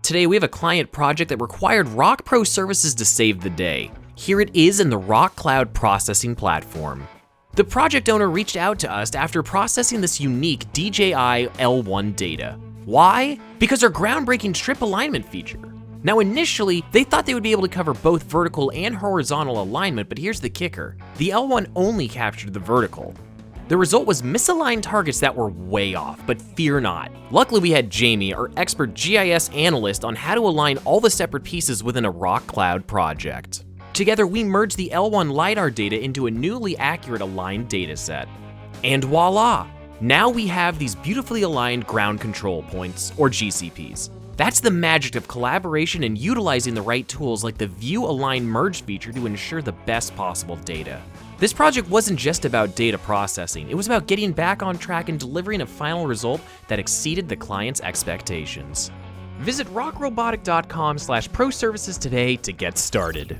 Today we have a client project that required Rock Pro services to save the day. Here it is in the Rock Cloud processing platform. The project owner reached out to us after processing this unique DJI L1 data. Why? Because our groundbreaking trip alignment feature. Now initially, they thought they would be able to cover both vertical and horizontal alignment, but here's the kicker. The L1 only captured the vertical. The result was misaligned targets that were way off, but fear not. Luckily we had Jamie, our expert GIS analyst, on how to align all the separate pieces within a Rock Cloud project. Together we merged the L1 LiDAR data into a newly accurate aligned dataset. And voila! Now we have these beautifully aligned ground control points, or GCPs. That's the magic of collaboration and utilizing the right tools like the View Align Merge feature to ensure the best possible data. This project wasn't just about data processing, it was about getting back on track and delivering a final result that exceeded the client's expectations. Visit rockrobotic.com/pro services today to get started.